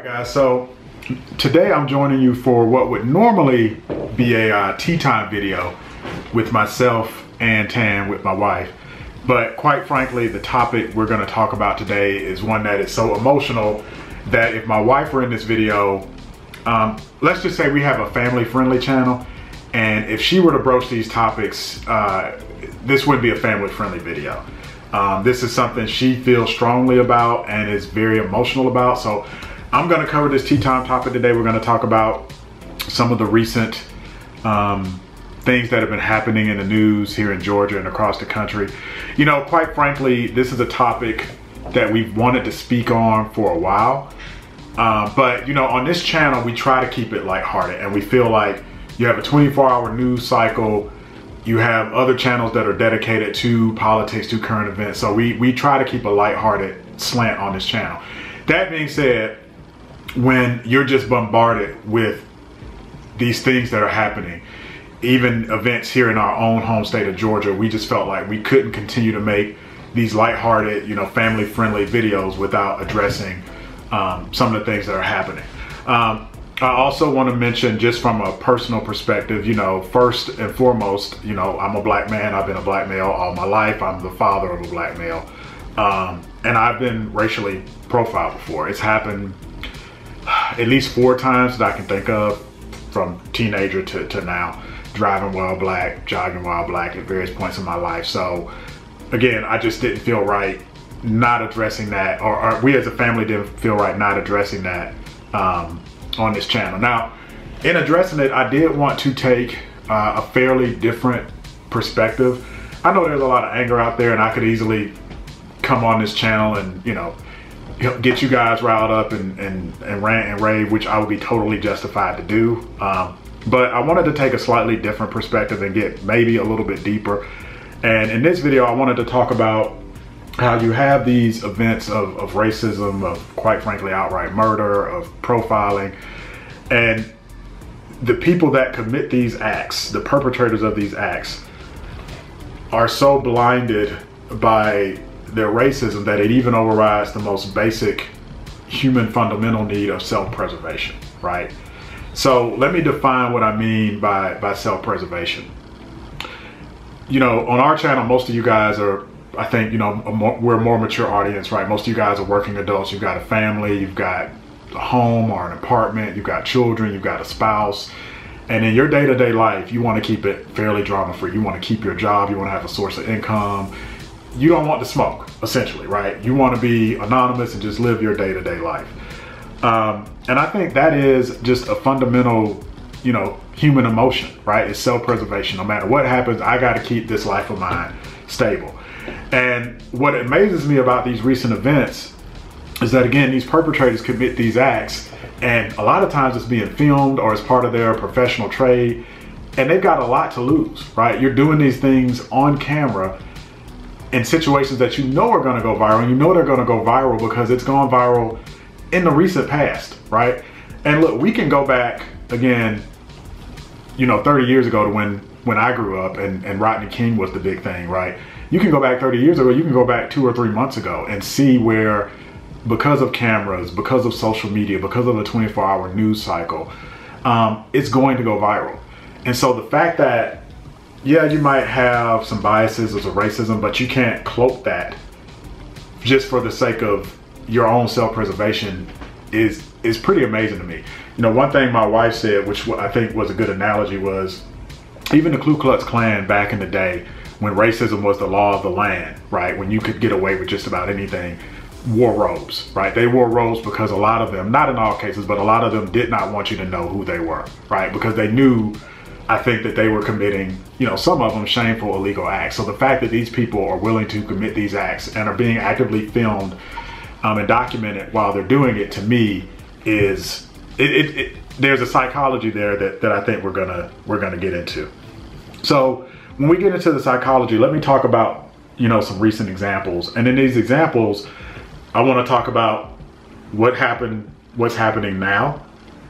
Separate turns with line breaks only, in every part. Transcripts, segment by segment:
Guys, so today I'm joining you for what would normally be a tea time video with myself and Tan, with my wife. But quite frankly, the topic we're going to talk about today is one that is so emotional that if my wife were in this video, let's just say we have a family friendly channel, and if she were to broach these topics, this wouldn't be a family friendly video. This is something she feels strongly about and is very emotional about. So I'm going to cover this tea time topic today. We're going to talk about some of the recent things that have been happening in the news here in Georgia and across the country. You know, quite frankly, this is a topic that we've wanted to speak on for a while. But, you know, on this channel, we try to keep it lighthearted, and we feel like you have a 24-hour news cycle. You have other channels that are dedicated to politics, to current events. So we try to keep a lighthearted slant on this channel. That being said, when you're just bombarded with these things that are happening, even events here in our own home state of Georgia, we just felt like we couldn't continue to make these lighthearted, you know, family-friendly videos without addressing some of the things that are happening. I also want to mention, just from a personal perspective, you know, first and foremost, you know, I'm a black man. I've been a black male all my life. I'm the father of a black male. And I've been racially profiled before. It's happened at least 4 times that I can think of, from teenager to now. Driving while black, jogging while black at various points in my life. So again, I just didn't feel right not addressing that, or we as a family didn't feel right not addressing that on this channel. Now, in addressing it, I did want to take a fairly different perspective. I know there's a lot of anger out there, and I could easily come on this channel and, you know, get you guys riled up and rant and rave, which I would be totally justified to do. But I wanted to take a slightly different perspective and get maybe a little bit deeper. And in this video, I wanted to talk about how you have these events of racism, of quite frankly outright murder, of profiling, and the people that commit these acts, the perpetrators of these acts, are so blinded by their racism that it even overrides the most basic human fundamental need of self-preservation, right? So let me define what I mean by self-preservation. You know, on our channel, most of you guys are, I think, you know, we're a more mature audience, right? Most of you guys are working adults. You've got a family, you've got a home or an apartment, you've got children, you've got a spouse. And in your day-to-day life, you want to keep it fairly drama-free. You want to keep your job, you want to have a source of income. You don't want to smoke, essentially, right? You want to be anonymous and just live your day-to-day life. And I think that is just a fundamental, you know, human emotion, right? It's self-preservation. No matter what happens, I got to keep this life of mine stable. And what amazes me about these recent events is that, again, these perpetrators commit these acts, and a lot of times it's being filmed or as part of their professional trade, and they've got a lot to lose, right? You're doing these things on camera in situations that you know are going to go viral, and you know they're going to go viral because it's gone viral in the recent past, right? And look, we can go back again, you know, 30 years ago to when I grew up and Rodney King was the big thing, right? You can go back 30 years ago, you can go back 2 or 3 months ago and see where, because of cameras, because of social media, because of a 24-hour news cycle, it's going to go viral. And so the fact that, yeah, you might have some biases or some racism, but you can't cloak that just for the sake of your own self-preservation is pretty amazing to me. You know, one thing my wife said, which I think was a good analogy, was even the Ku Klux Klan back in the day, when racism was the law of the land, right? When you could get away with just about anything, wore robes, right? They wore robes because a lot of them, not in all cases, but a lot of them did not want you to know who they were, right? Because they knew, I think, that they were committing, you know, some of them shameful, illegal acts. So the fact that these people are willing to commit these acts and are being actively filmed and documented while they're doing it, to me, is there's a psychology there that I think we're gonna get into. So when we get into the psychology, let me talk about, you know, some recent examples. And in these examples, I want to talk about what happened, what's happening now,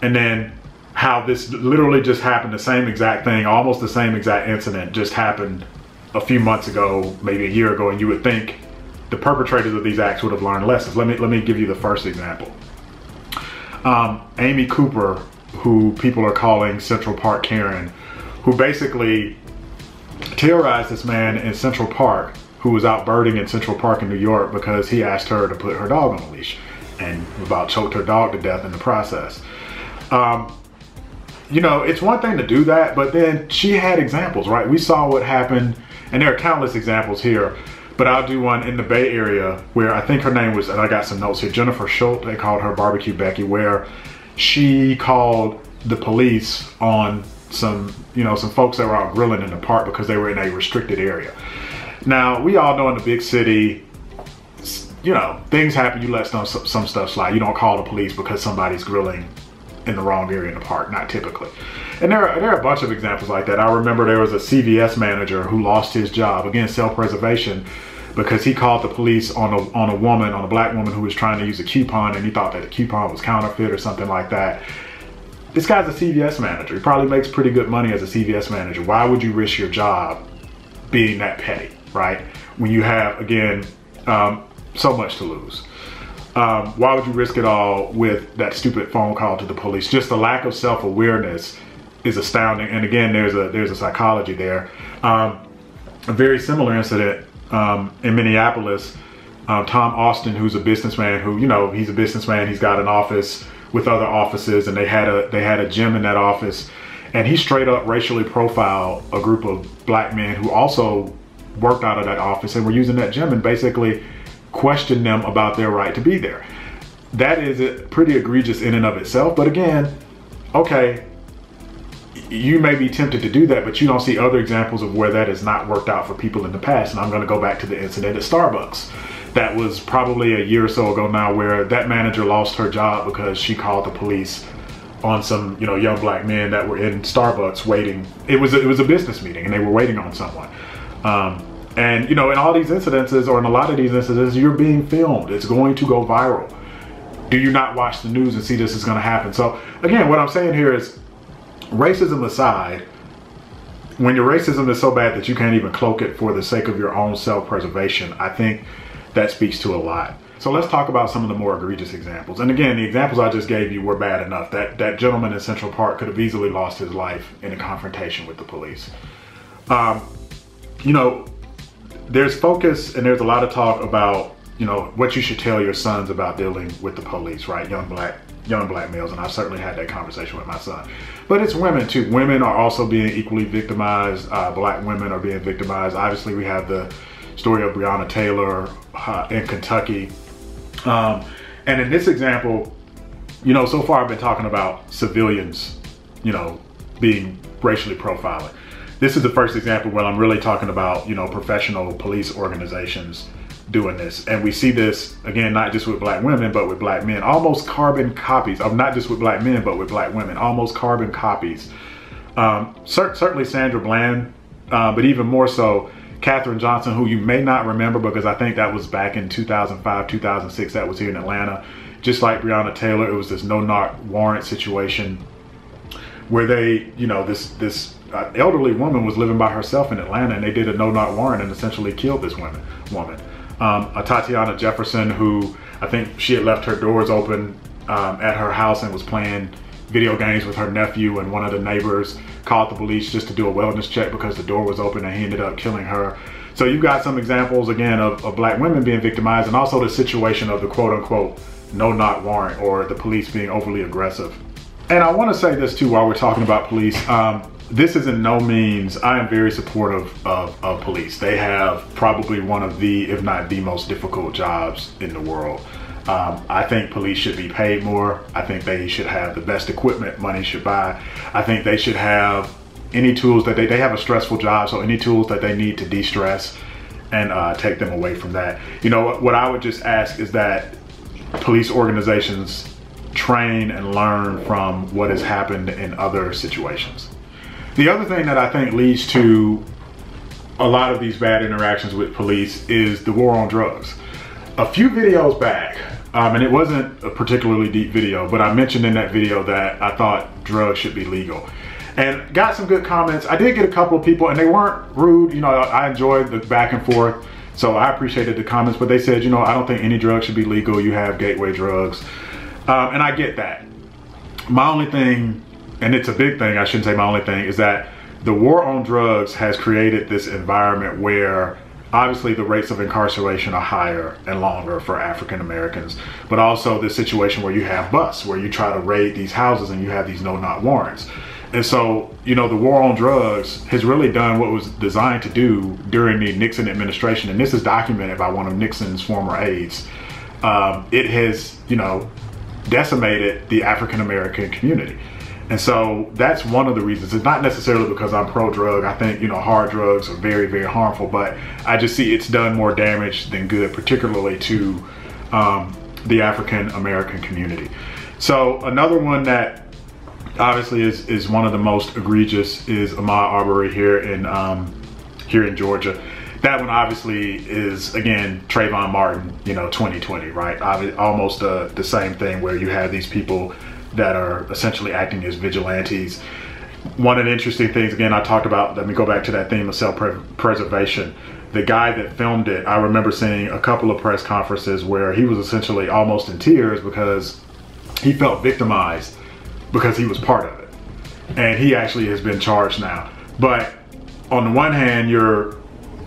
and then how this literally just happened, the same exact thing, almost the same exact incident just happened a few months ago, maybe a year ago, and you would think the perpetrators of these acts would have learned lessons. Let me give you the first example. Amy Cooper, who people are calling Central Park Karen, who basically terrorized this man in Central Park who was out birding in Central Park in New York because he asked her to put her dog on a leash and about choked her dog to death in the process. You know, it's one thing to do that, but then she had examples, right? We saw what happened, and there are countless examples here, but I'll do one in the Bay Area where I think her name was, and I got some notes here, Jennifer Schultz, they called her Barbecue Becky, where she called the police on some folks that were out grilling in the park because they were in a restricted area. Now, we all know in the big city, you know, things happen, you let some stuff slide. You don't call the police because somebody's grilling in the wrong area in the park, not typically. And there are a bunch of examples like that. I remember there was a CVS manager who lost his job, again, self-preservation, because he called the police on a black woman who was trying to use a coupon, and he thought that the coupon was counterfeit or something like that. This guy's a CVS manager. He probably makes pretty good money as a CVS manager. Why would you risk your job being that petty, right? When you have, again, so much to lose. Why would you risk it all with that stupid phone call to the police? Just the lack of self-awareness is astounding. And again, there's a psychology there. A very similar incident in Minneapolis. Tom Austin, who's a businessman, who, you know, he's a businessman. He's got an office with other offices, and they had a gym in that office, and he straight up racially profiled a group of black men who also worked out of that office and were using that gym, and basically questioned them about their right to be there. That is pretty egregious in and of itself, but again, okay, you may be tempted to do that, but you don't see other examples of where that has not worked out for people in the past. And I'm going to go back to the incident at Starbucks. That was probably a year or so ago now, where that manager lost her job because she called the police on some, you know, young black men that were in Starbucks waiting. It was a business meeting, and they were waiting on someone. And, you know, in all these incidences, or in a lot of these incidents, you're being filmed. It's going to go viral. Do you not watch the news and see this is going to happen? So again, what I'm saying here is, racism aside, when your racism is so bad that you can't even cloak it for the sake of your own self-preservation, I think that speaks to a lot. So let's talk about some of the more egregious examples. And again, the examples I just gave you were bad enough. That gentleman in Central Park could have easily lost his life in a confrontation with the police. You know, there's focus and there's a lot of talk about, you know, what you should tell your sons about dealing with the police, right? Young black males, and I've certainly had that conversation with my son. But it's women too. Women are also being equally victimized. Black women are being victimized. Obviously, we have the story of Breonna Taylor in Kentucky. And in this example, you know, so far I've been talking about civilians, you know, being racially profiling. This is the first example where I'm really talking about, you know, professional police organizations doing this. And we see this, again, not just with black women, but with black men. Almost carbon copies of, not just with black men, but with black women. Almost carbon copies. Certainly Sandra Bland, but even more so, Katherine Johnson, who you may not remember because I think that was back in 2005, 2006, that was here in Atlanta. Just like Breonna Taylor, it was this no-knock warrant situation where they, you know, this elderly woman was living by herself in Atlanta, and they did a no-knock warrant and essentially killed this woman. Tatiana Jefferson, who I think she had left her doors open at her house and was playing video games with her nephew, and one of the neighbors called the police just to do a wellness check because the door was open, and he ended up killing her. So you've got some examples, again, of black women being victimized, and also the situation of the quote-unquote no-knock warrant, or the police being overly aggressive. And I want to say this too while we're talking about police. This is in no means, I am very supportive of police. They have probably one of the, if not the most difficult jobs in the world. I think police should be paid more. I think they should have the best equipment money should buy. I think they should have any tools that they have a stressful job, so any tools that they need to de-stress and take them away from that. You know, what I would just ask is that police organizations train and learn from what has happened in other situations. The other thing that I think leads to a lot of these bad interactions with police is the war on drugs. A few videos back, and it wasn't a particularly deep video, but I mentioned in that video that I thought drugs should be legal. And got some good comments. I did get a couple of people, and they weren't rude. You know, I enjoyed the back and forth, so I appreciated the comments, but they said, you know, I don't think any drug should be legal. You have gateway drugs. And I get that. My only thing, and it's a big thing, I shouldn't say my only thing, is that the war on drugs has created this environment where obviously the rates of incarceration are higher and longer for African Americans, but also the situation where you have busts, where you try to raid these houses and you have these no-knock warrants. And so, you know, the war on drugs has really done what was designed to do during the Nixon administration, and this is documented by one of Nixon's former aides. It has, you know, decimated the African American community. And so that's one of the reasons. It's not necessarily because I'm pro-drug. I think, you know, hard drugs are very, very harmful, but I just see it's done more damage than good, particularly to the African American community. So another one that obviously is one of the most egregious is Ahmaud Arbery here in Georgia. That one obviously is, again, Trayvon Martin, you know, 2020, right? Almost the same thing, where you have these people that are essentially acting as vigilantes. One of the interesting things, again, I talked about, let me go back to that theme of self-preservation. The guy that filmed it, I remember seeing a couple of press conferences where he was essentially almost in tears because he felt victimized because he was part of it. And he actually has been charged now. But on the one hand, you're,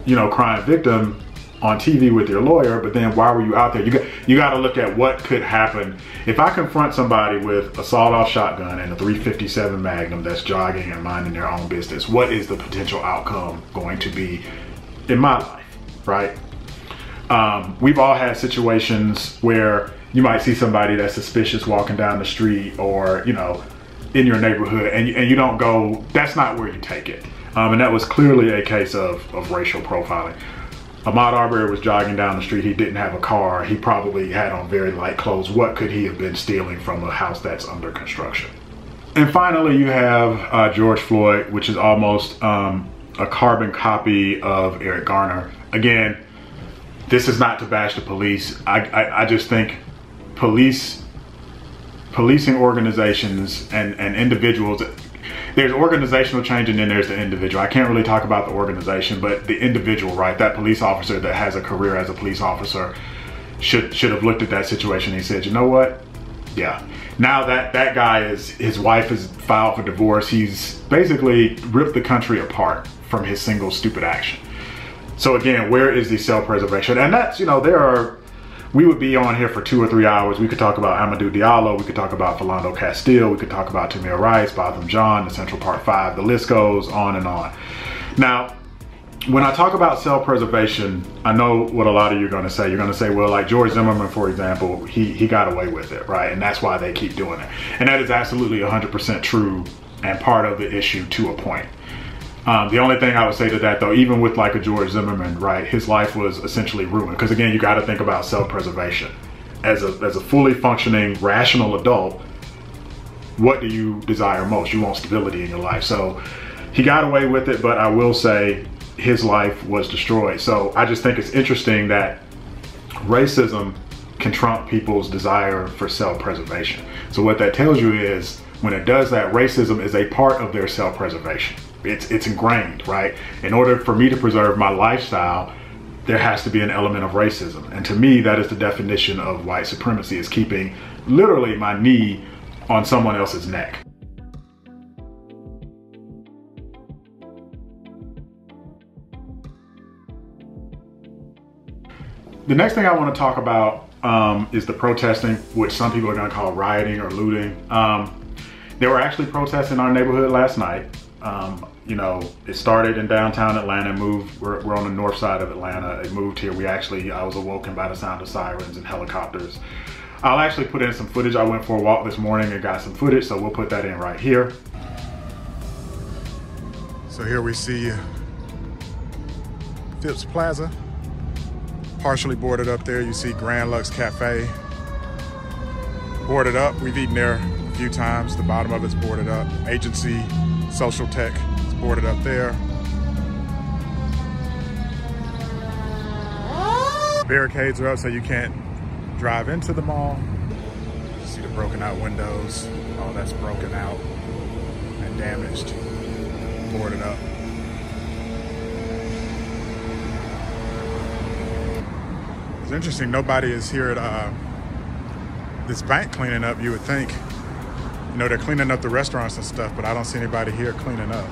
you know, crime victim on TV with your lawyer, but then why were you out there? You got to look at what could happen. If I confront somebody with a sawed-off shotgun and a .357 Magnum that's jogging and minding their own business, what is the potential outcome going to be in my life, right? We've all had situations where you might see somebody that's suspicious walking down the street or, you know, in your neighborhood, and you don't go, that's not where you take it. And that was clearly a case of racial profiling. Ahmaud Arbery was jogging down the street. He didn't have a car. He probably had on very light clothes. What could he have been stealing from a house that's under construction? And finally, you have George Floyd, which is almost a carbon copy of Eric Garner. Again, this is not to bash the police. I just think policing organizations and individuals, there's organizational change and then there's the individual. I can't really talk about the organization, but the individual, right? That police officer that has a career as a police officer should have looked at that situation and he said, you know what? Yeah. Now that guy his wife has filed for divorce. He's basically ripped the country apart from his single stupid action. So again, where is the self-preservation? And that's, you know, we would be on here for 2 or 3 hours. We could talk about Amadou Diallo. We could talk about Philando Castile. We could talk about Tamir Rice, Botham Jean, the Central Park 5. The list goes on and on. Now, when I talk about self-preservation, I know what a lot of you are going to say. You're going to say, well, like George Zimmerman, for example, he got away with it, right? And that's why they keep doing it. And that is absolutely 100% true and part of the issue to a point. The only thing I would say to that, though, even with like a George Zimmerman, right, his life was essentially ruined. Because again, you got to think about self-preservation. As a fully functioning, rational adult, what do you desire most? You want stability in your life. So he got away with it, but I will say his life was destroyed. So I just think it's interesting that racism can trump people's desire for self-preservation. So what that tells you is when it does that, racism is a part of their self-preservation. It's ingrained, right? In order for me to preserve my lifestyle, there has to be an element of racism. And to me, that is the definition of white supremacy, is keeping literally my knee on someone else's neck. The next thing I want to talk about is the protesting, which some people are going to call rioting or looting. There were actually protests in our neighborhood last night. You know, it started in downtown Atlanta, moved, we're on the north side of Atlanta. It moved here. I was awoken by the sound of sirens and helicopters. I'll actually put in some footage. I went for a walk this morning and got some footage, so we'll put that in right here. So here we see Phipps Plaza, partially boarded up there. You see Grand Lux Cafe, boarded up. We've eaten there a few times. The bottom of it's boarded up. Agency Social Tech is boarded up there. Barricades are up so you can't drive into the mall. You see the broken out windows. All that's broken out and damaged. Boarded up. It's interesting, nobody is here at this bank cleaning up, you would think. You know, they're cleaning up the restaurants and stuff, but I don't see anybody here cleaning up.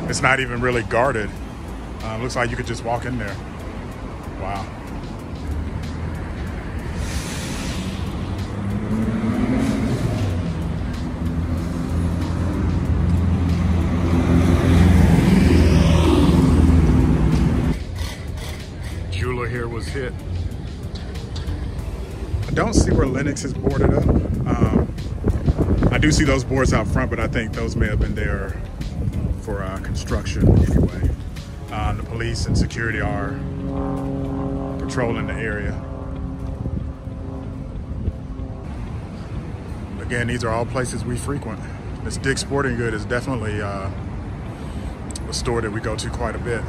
It's not even really guarded. Looks like you could just walk in there. Wow. Jeweler here was hit. I don't see where Lennox is boarded up. I do see those boards out front, but I think those may have been there for construction anyway. The police and security are patrolling the area. Again, these are all places we frequent. This Dick's Sporting Good is definitely a store that we go to quite a bit.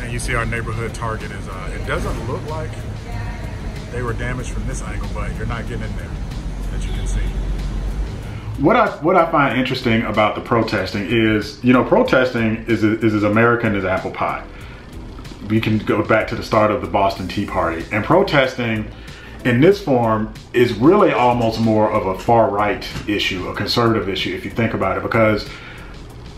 And you see our neighborhood Target is, it doesn't look like they were damaged from this angle, but you're not getting in there, as you can see. What I find interesting about the protesting is, you know, protesting is as American as apple pie. We can go back to the start of the Boston Tea Party, and protesting in this form is really almost more of a far-right issue, a conservative issue, if you think about it, because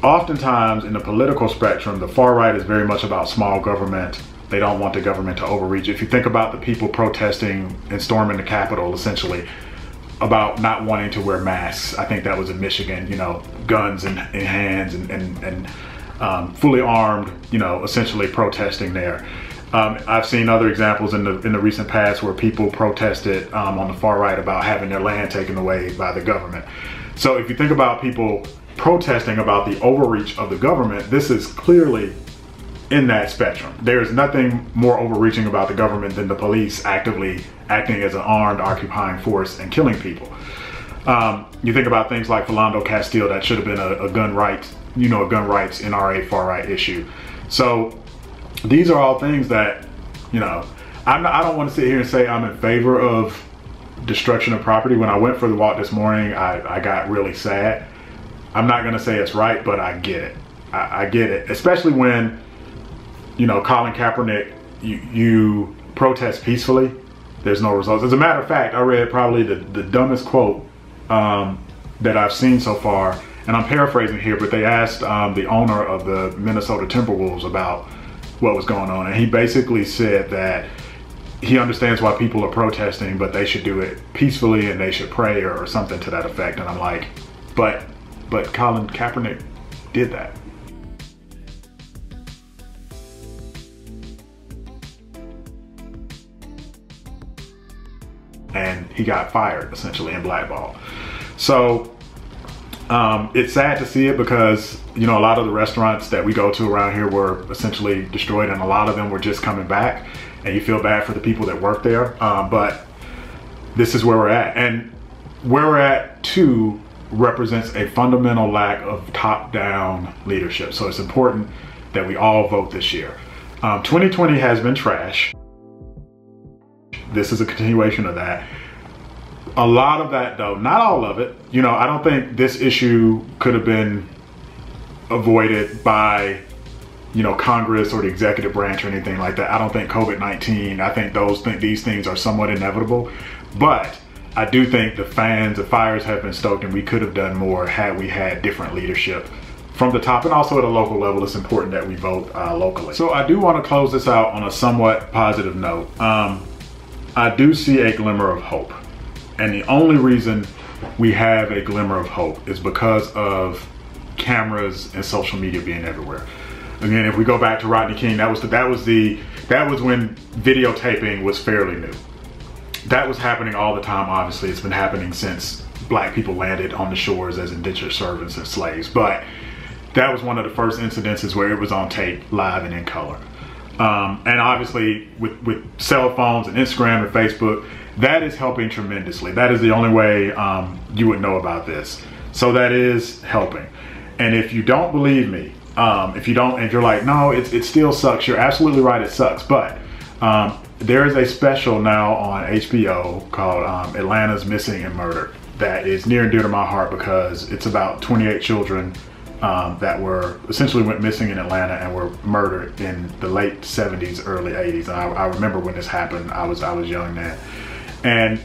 oftentimes in the political spectrum, the far right is very much about small government. They don't want the government to overreach. If you think about the people protesting and storming the Capitol, essentially, about not wanting to wear masks. I think that was in Michigan, you know, guns in hands and fully armed, you know, essentially protesting there. I've seen other examples in the recent past where people protested on the far right about having their land taken away by the government. So if you think about people protesting about the overreach of the government, this is clearly in that spectrum. There's nothing more overreaching about the government than the police actively acting as an armed occupying force and killing people. You think about things like Philando Castile, that should have been a gun rights, you know, a gun rights NRA far right issue. So these are all things that, you know, I don't want to sit here and say I'm in favor of destruction of property. When I went for the walk this morning, I got really sad. I'm not going to say it's right, but I get it. I get it, especially when, you know, Colin Kaepernick, you protest peacefully, there's no results. As a matter of fact, I read probably the dumbest quote that I've seen so far, and I'm paraphrasing here, but they asked the owner of the Minnesota Timberwolves about what was going on, and he basically said that he understands why people are protesting, but they should do it peacefully and they should pray or something to that effect. And I'm like, but Colin Kaepernick did that. And he got fired, essentially, and blackballed. So it's sad to see it because, you know, a lot of the restaurants that we go to around here were essentially destroyed, and a lot of them were just coming back, and you feel bad for the people that work there. But this is where we're at. And where we're at, too, represents a fundamental lack of top-down leadership. So it's important that we all vote this year. 2020 has been trash. This is a continuation of that. A lot of that, though, not all of it, you know, I don't think this issue could have been avoided by, you know, Congress or the executive branch or anything like that. I don't think COVID-19, I think these things are somewhat inevitable, but I do think the fires have been stoked, and we could have done more had we had different leadership from the top, and also at a local level. It's important that we vote locally. So I do want to close this out on a somewhat positive note. I do see a glimmer of hope. And the only reason we have a glimmer of hope is because of cameras and social media being everywhere. Again, if we go back to Rodney King, that was when videotaping was fairly new. That was happening all the time, obviously. It's been happening since black people landed on the shores as indentured servants and slaves. But that was one of the first incidences where it was on tape, live and in color. And obviously with cell phones and Instagram and Facebook, that is helping tremendously. That is the only way you would know about this. So that is helping. And if you don't believe me, if you're like, no, it still sucks, you're absolutely right, it sucks. But there is a special now on HBO called Atlanta's Missing and Murdered that is near and dear to my heart because it's about 28 children that were essentially went missing in Atlanta and were murdered in the late 70s, early 80s. And I remember when this happened. I was young then. And,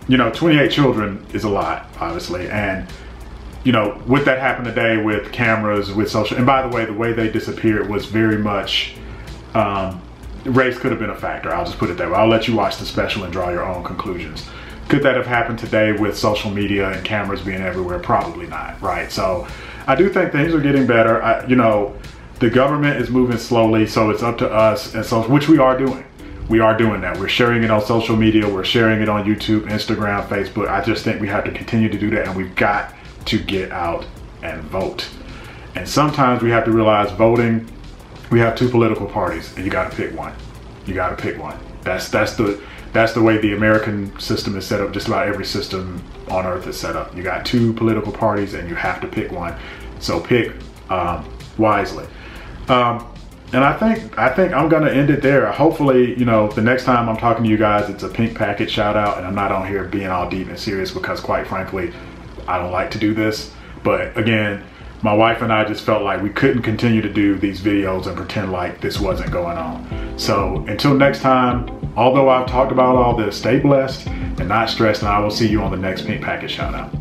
you know, 28 children is a lot, obviously. And, you know, with that happened today with cameras, with social, and by the way they disappeared was very much, race could have been a factor. I'll just put it that way. I'll let you watch the special and draw your own conclusions. Could that have happened today with social media and cameras being everywhere? Probably not, right? So I do think things are getting better. You know, the government is moving slowly, so it's up to us, and so, which we are doing. We are doing that. We're sharing it on social media. We're sharing it on YouTube, Instagram, Facebook. I just think we have to continue to do that, and we've got to get out and vote. And sometimes we have to realize voting, we have two political parties, and you got to pick one. You got to pick one. That's the way the American system is set up. Just about every system on earth is set up. You got two political parties and you have to pick one. So pick wisely. And I think I'm gonna end it there. Hopefully, you know, the next time I'm talking to you guys, it's a pink packet shout out, and I'm not on here being all deep and serious, because quite frankly, I don't like to do this. But again, my wife and I just felt like we couldn't continue to do these videos and pretend like this wasn't going on. So until next time, although I've talked about all this, stay blessed and not stressed, and I will see you on the next pink packet shout out.